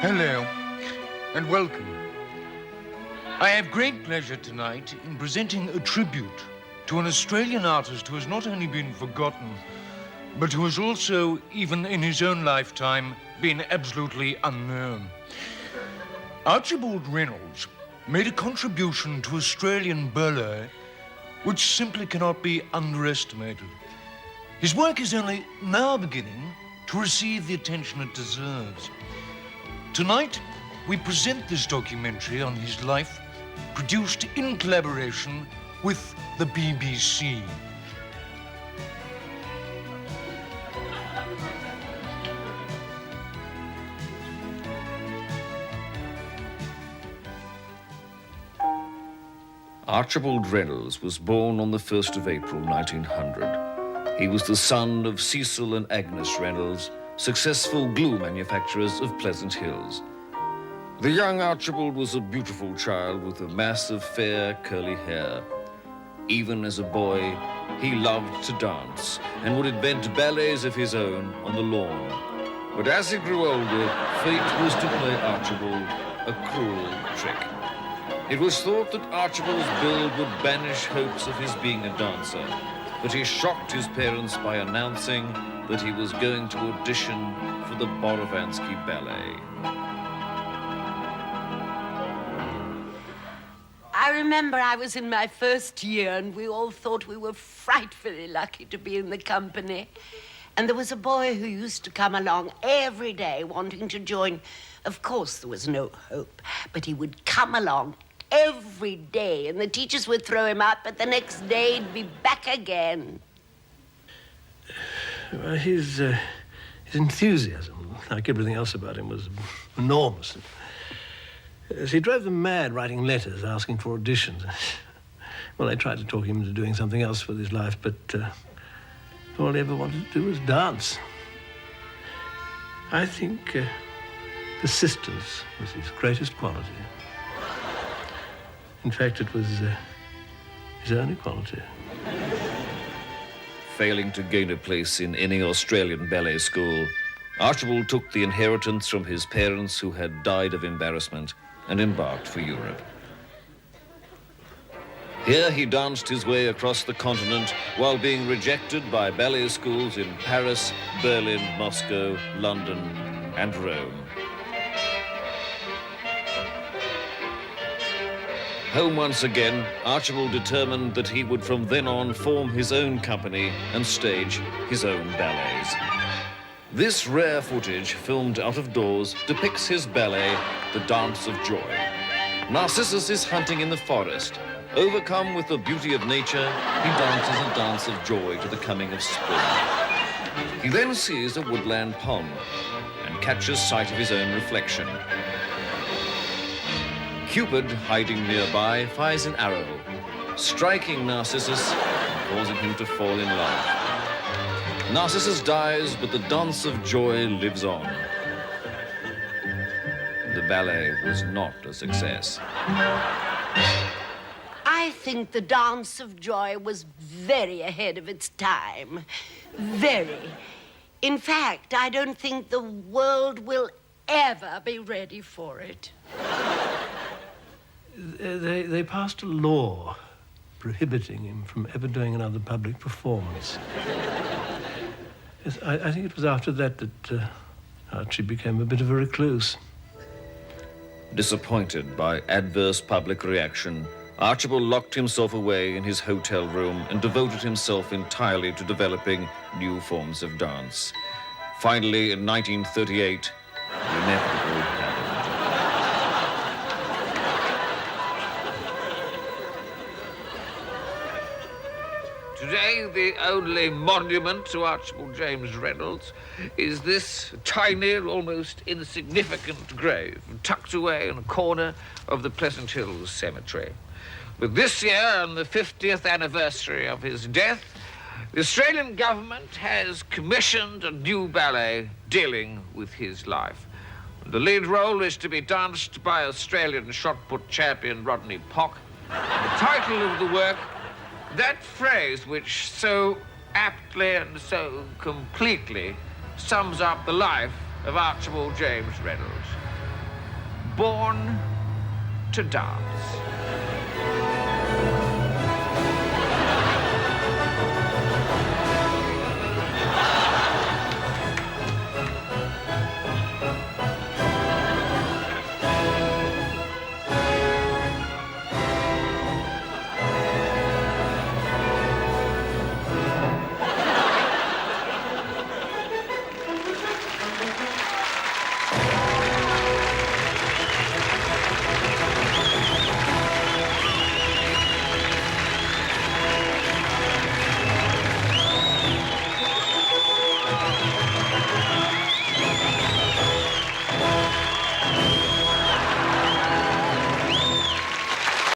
Hello, and welcome. I have great pleasure tonight in presenting a tribute to an Australian artist who has not only been forgotten, but who has also, even in his own lifetime, been absolutely unknown. Archibald Reynolds made a contribution to Australian ballet which simply cannot be underestimated. His work is only now beginning to receive the attention it deserves. Tonight, we present this documentary on his life, produced in collaboration with the BBC. Archibald Reynolds was born on the 1st of April, 1900. He was the son of Cecil and Agnes Reynolds, successful glue manufacturers of Pleasant Hills. The young Archibald was a beautiful child with a mass of fair, curly hair. Even as a boy, he loved to dance and would invent ballets of his own on the lawn. But as he grew older, fate was to play Archibald a cruel trick. It was thought that Archibald's build would banish hopes of his being a dancer, but he shocked his parents by announcing that he was going to audition for the Borovansky Ballet. I remember I was in my first year and we all thought we were frightfully lucky to be in the company. And there was a boy who used to come along every day wanting to join. Of course, there was no hope, but he would come along every day and the teachers would throw him out, but the next day he'd be back again. Well, his enthusiasm, like everything else about him, was enormous. He drove them mad writing letters asking for auditions. Well, they tried to talk him into doing something else with his life, but all he ever wanted to do was dance. I think persistence was his greatest quality. In fact, it was his only quality. Failing to gain a place in any Australian ballet school, Archibald took the inheritance from his parents who had died of embarrassment and embarked for Europe. Here he danced his way across the continent while being rejected by ballet schools in Paris, Berlin, Moscow, London, and Rome. Home once again, Archibald determined that he would from then on form his own company and stage his own ballets. This rare footage, filmed out of doors, depicts his ballet, The Dance of Joy. Narcissus is hunting in the forest. Overcome with the beauty of nature, he dances a dance of joy to the coming of spring. He then sees a woodland pond and catches sight of his own reflection. Cupid, hiding nearby, fires an arrow, striking Narcissus and causing him to fall in love. Narcissus dies, but the dance of joy lives on. The ballet was not a success. I think the Dance of Joy was very ahead of its time. Very. In fact, I don't think the world will ever be ready for it. They passed a law prohibiting him from ever doing another public performance. Yes, I think it was after that Archie became a bit of a recluse. Disappointed by adverse public reaction, Archibald locked himself away in his hotel room and devoted himself entirely to developing new forms of dance. Finally, in 1938, the inevitable happened. Today, the only monument to Archibald James Reynolds is this tiny, almost insignificant grave tucked away in a corner of the Pleasant Hills Cemetery. But this year, on the 50th anniversary of his death, the Australian government has commissioned a new ballet dealing with his life. The lead role is to be danced by Australian shot-put champion Rodney Pock. The title of the work, that phrase which so aptly and so completely sums up the life of Archibald James Reynolds. born to dance.